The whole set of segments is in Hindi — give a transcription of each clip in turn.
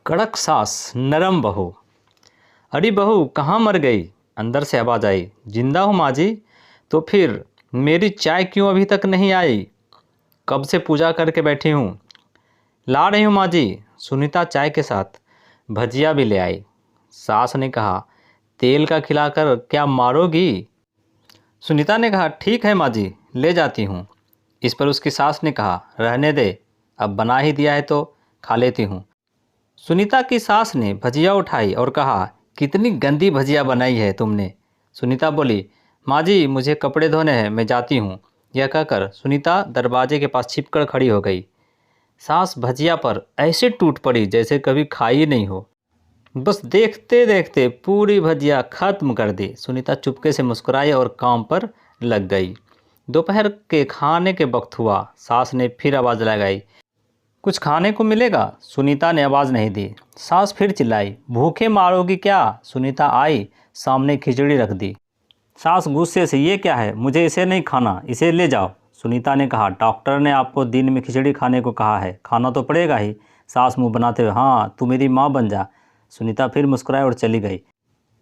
कड़क सास नरम बहू। अरे बहू कहाँ मर गई? अंदर से आवाज़ आई। जिंदा हूँ माँ जी। तो फिर मेरी चाय क्यों अभी तक नहीं आई? कब से पूजा करके बैठी हूँ। ला रही हूँ माँ जी। सुनीता चाय के साथ भजिया भी ले आई। सास ने कहा, तेल का खिलाकर क्या मारोगी? सुनीता ने कहा, ठीक है माँ जी, ले जाती हूँ। इस पर उसकी सास ने कहा, रहने दे, अब बना ही दिया है तो खा लेती हूँ। सुनीता की सास ने भजिया उठाई और कहा, कितनी गंदी भजिया बनाई है तुमने। सुनीता बोली, माँ जी मुझे कपड़े धोने हैं, मैं जाती हूँ। यह कहकर सुनीता दरवाजे के पास छिपकर खड़ी हो गई। सास भजिया पर ऐसे टूट पड़ी जैसे कभी खाई ही नहीं हो। बस देखते देखते पूरी भजिया खत्म कर दी। सुनीता चुपके से मुस्कुराई और काम पर लग गई। दोपहर के खाने के वक्त हुआ। सास ने फिर आवाज़ लगाई, कुछ खाने को मिलेगा? सुनीता ने आवाज़ नहीं दी। सास फिर चिल्लाई, भूखे मारोगी क्या? सुनीता आई, सामने खिचड़ी रख दी। सास गुस्से से, ये क्या है? मुझे इसे नहीं खाना, इसे ले जाओ। सुनीता ने कहा, डॉक्टर ने आपको दिन में खिचड़ी खाने को कहा है, खाना तो पड़ेगा ही। सास मुंह बनाते हुए, हाँ तू मेरी माँ बन जा। सुनीता फिर मुस्कुराई और चली गई।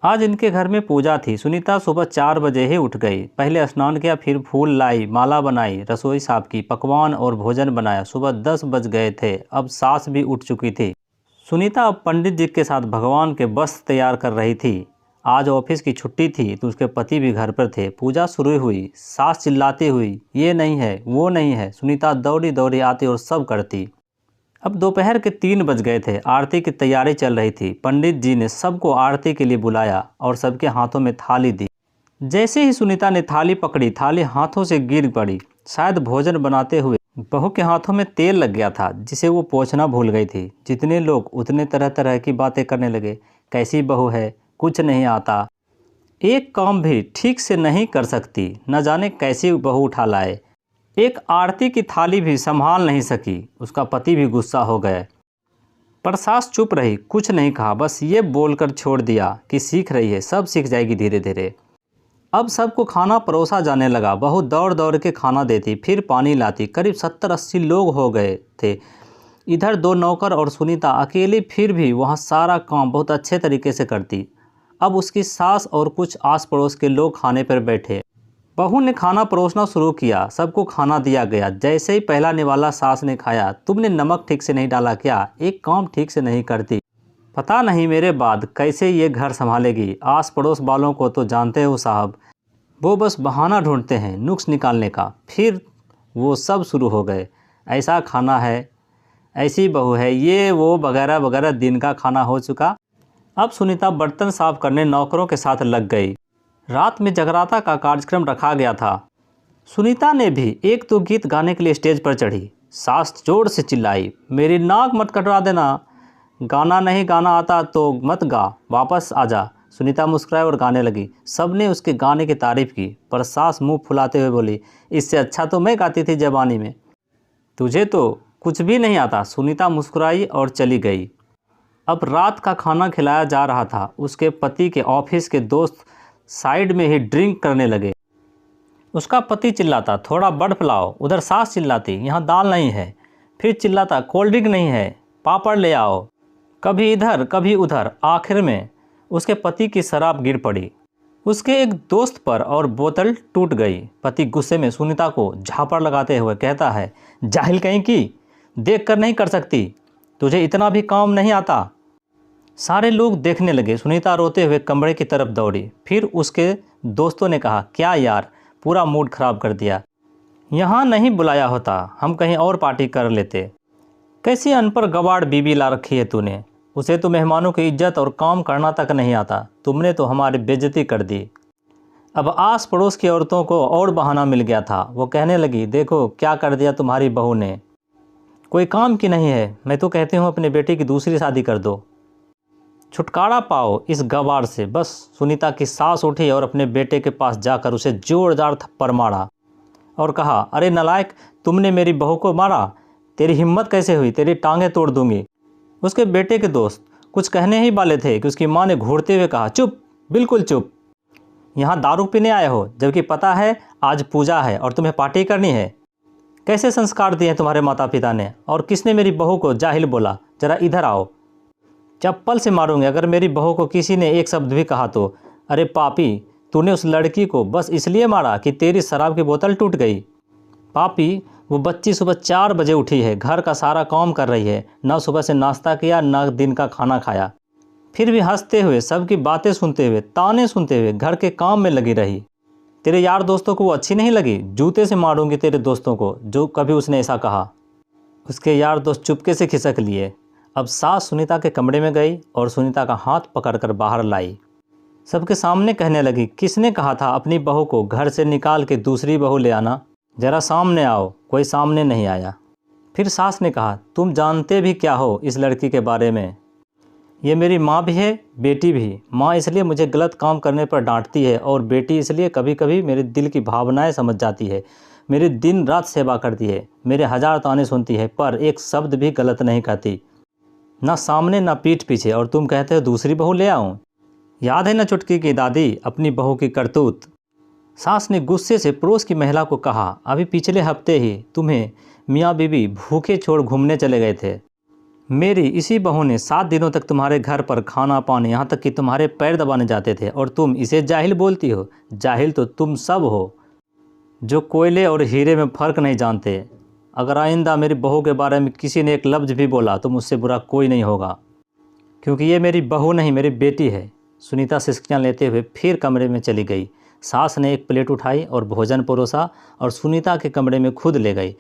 आज इनके घर में पूजा थी। सुनीता सुबह 4 बजे ही उठ गई। पहले स्नान किया, फिर फूल लाई, माला बनाई, रसोई साफ की, पकवान और भोजन बनाया। सुबह 10 बज गए थे। अब सास भी उठ चुकी थी। सुनीता अब पंडित जी के साथ भगवान के वस्त्र तैयार कर रही थी। आज ऑफिस की छुट्टी थी तो उसके पति भी घर पर थे। पूजा शुरू हुई। सास चिल्लाती हुई, ये नहीं है, वो नहीं है। सुनीता दौड़ी दौड़ी आती और सब करती। अब दोपहर के 3 बज गए थे। आरती की तैयारी चल रही थी। पंडित जी ने सबको आरती के लिए बुलाया और सबके हाथों में थाली दी। जैसे ही सुनीता ने थाली पकड़ी, थाली हाथों से गिर पड़ी। शायद भोजन बनाते हुए बहू के हाथों में तेल लग गया था, जिसे वो पोंछना भूल गई थी। जितने लोग उतने तरह तरह की बातें करने लगे। कैसी बहू है, कुछ नहीं आता, एक काम भी ठीक से नहीं कर सकती, न जाने कैसी बहू उठा लाए, एक आरती की थाली भी संभाल नहीं सकी। उसका पति भी गुस्सा हो गए, पर सास चुप रही, कुछ नहीं कहा, बस ये बोलकर छोड़ दिया कि सीख रही है, सब सीख जाएगी धीरे धीरे। अब सबको खाना परोसा जाने लगा। बहू दौड़ दौड़ के खाना देती, फिर पानी लाती। करीब 70-80 लोग हो गए थे। इधर 2 नौकर और सुनीता अकेली, फिर भी वहाँ सारा काम बहुत अच्छे तरीके से करती। अब उसकी सास और कुछ आस पड़ोस के लोग खाने पर बैठे। बहू ने खाना परोसना शुरू किया। सबको खाना दिया गया। जैसे ही पहला निवाला सास ने खाया, तुमने नमक ठीक से नहीं डाला क्या? एक काम ठीक से नहीं करती, पता नहीं मेरे बाद कैसे ये घर संभालेगी। आस पड़ोस वालों को तो जानते हो साहब, वो बस बहाना ढूंढते हैं नुक्स निकालने का। फिर वो सब शुरू हो गए, ऐसा खाना है, ऐसी बहू है, ये वो वगैरह वगैरह। दिन का खाना हो चुका। अब सुनीता बर्तन साफ करने नौकरों के साथ लग गई। रात में जगराता का कार्यक्रम रखा गया था। सुनीता ने भी 1-2 गीत गाने के लिए स्टेज पर चढ़ी। सास जोर से चिल्लाई, मेरी नाक मत कटवा देना, गाना नहीं गाना आता तो मत गा, वापस आ जा। सुनीता मुस्कुराई और गाने लगी। सबने उसके गाने की तारीफ की, पर सास मुंह फुलाते हुए बोली, इससे अच्छा तो मैं गाती थी जवानी में, तुझे तो कुछ भी नहीं आता। सुनीता मुस्कुराई और चली गई। अब रात का खाना खिलाया जा रहा था। उसके पति के ऑफिस के दोस्त साइड में ही ड्रिंक करने लगे। उसका पति चिल्लाता, थोड़ा बर्फ लाओ। उधर सास चिल्लाती, यहाँ दाल नहीं है। फिर चिल्लाता, कोल्ड ड्रिंक नहीं है, पापड़ ले आओ। कभी इधर कभी उधर। आखिर में उसके पति की शराब गिर पड़ी उसके एक दोस्त पर और बोतल टूट गई। पति गुस्से में सुनीता को झापड़ लगाते हुए कहता है, जाहिल कहीं की, देख कर नहीं कर सकती, तुझे इतना भी काम नहीं आता। सारे लोग देखने लगे। सुनीता रोते हुए कमरे की तरफ दौड़ी। फिर उसके दोस्तों ने कहा, क्या यार, पूरा मूड खराब कर दिया, यहाँ नहीं बुलाया होता, हम कहीं और पार्टी कर लेते। कैसी अनपढ़ गवार बीबी ला रखी है तूने, उसे तो मेहमानों की इज्जत और काम करना तक नहीं आता, तुमने तो हमारी बेइज्जती कर दी। अब आस पड़ोस की औरतों को और बहाना मिल गया था। वो कहने लगी, देखो क्या कर दिया तुम्हारी बहू ने, कोई काम की नहीं है। मैं तो कहती हूँ अपने बेटे की दूसरी शादी कर दो, छुटकारा पाओ इस गवार से। बस सुनीता की सास उठी और अपने बेटे के पास जाकर उसे जोरदार थप्पड़ मारा और कहा, अरे नालायक, तुमने मेरी बहू को मारा, तेरी हिम्मत कैसे हुई, तेरी टांगें तोड़ दूंगी। उसके बेटे के दोस्त कुछ कहने ही वाले थे कि उसकी मां ने घूरते हुए कहा, चुप, बिल्कुल चुप, यहाँ दारू पीने आए हो, जबकि पता है आज पूजा है और तुम्हें पार्टी करनी है। कैसे संस्कार दिए तुम्हारे माता पिता ने, और किसने मेरी बहू को जाहिल बोला, जरा इधर आओ। चप्पल से मारूंगी अगर मेरी बहू को किसी ने एक शब्द भी कहा तो। अरे पापी, तूने उस लड़की को बस इसलिए मारा कि तेरी शराब की बोतल टूट गई। पापी, वो बच्ची सुबह 4 बजे उठी है, घर का सारा काम कर रही है, ना सुबह से नाश्ता किया ना दिन का खाना खाया, फिर भी हंसते हुए, सबकी बातें सुनते हुए, ताने सुनते हुए घर के काम में लगी रही। तेरे यार दोस्तों को वो अच्छी नहीं लगी? जूते से मारूंगी तेरे दोस्तों को जो कभी उसने ऐसा कहा। उसके यार दोस्त चुपके से खिसक लिए। अब सास सुनीता के कमरे में गई और सुनीता का हाथ पकड़कर बाहर लाई। सबके सामने कहने लगी, किसने कहा था अपनी बहू को घर से निकाल के दूसरी बहू ले आना? जरा सामने आओ। कोई सामने नहीं आया। फिर सास ने कहा, तुम जानते भी क्या हो इस लड़की के बारे में? ये मेरी माँ भी है, बेटी भी। माँ इसलिए मुझे गलत काम करने पर डांटती है और बेटी इसलिए कभी कभी मेरे दिल की भावनाएं समझ जाती है। मेरी दिन रात सेवा करती है, मेरे 1000 ताने सुनती है, पर एक शब्द भी गलत नहीं कहती, ना सामने ना पीठ पीछे। और तुम कहते हो दूसरी बहू ले आऊँ? याद है ना चुटकी की दादी अपनी बहू की करतूत? सास ने गुस्से से पड़ोस की महिला को कहा, अभी पिछले हफ्ते ही तुम्हें मियाँ बीवी भूखे छोड़ घूमने चले गए थे। मेरी इसी बहू ने 7 दिनों तक तुम्हारे घर पर खाना पानी, यहाँ तक कि तुम्हारे पैर दबाने जाते थे, और तुम इसे जाहिल बोलती हो? जाहिल तो तुम सब हो जो कोयले और हीरे में फ़र्क नहीं जानते। अगर आइंदा मेरी बहू के बारे में किसी ने एक लफ्ज़ भी बोला तो मुझसे बुरा कोई नहीं होगा, क्योंकि ये मेरी बहू नहीं मेरी बेटी है। सुनीता सिसकियाँ लेते हुए फिर कमरे में चली गई। सास ने एक प्लेट उठाई और भोजन परोसा और सुनीता के कमरे में खुद ले गई।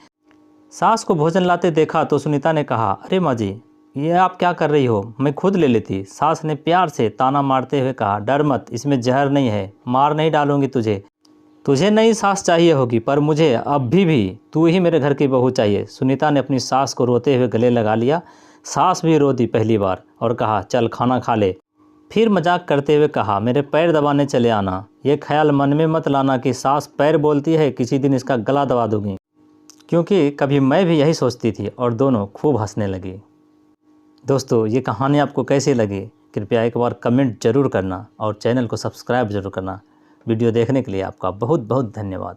सास को भोजन लाते देखा तो सुनीता ने कहा, अरे माँ जी, ये आप क्या कर रही हो? मैं खुद ले लेती। सास ने प्यार से ताना मारते हुए कहा, डर मत, इसमें जहर नहीं है, मार नहीं डालूंगी तुझे। तुझे नई सास चाहिए होगी, पर मुझे अब भी तू ही मेरे घर की बहू चाहिए। सुनीता ने अपनी सास को रोते हुए गले लगा लिया। सास भी रो दी पहली बार और कहा, चल खाना खा ले। फिर मजाक करते हुए कहा, मेरे पैर दबाने चले आना। ये ख्याल मन में मत लाना कि सास पैर बोलती है, किसी दिन इसका गला दबा दूंगी, क्योंकि कभी मैं भी यही सोचती थी। और दोनों खूब हंसने लगी। दोस्तों, ये कहानी आपको कैसी लगी? कृपया एक बार कमेंट जरूर करना और चैनल को सब्सक्राइब जरूर करना। वीडियो देखने के लिए आपका बहुत बहुत धन्यवाद।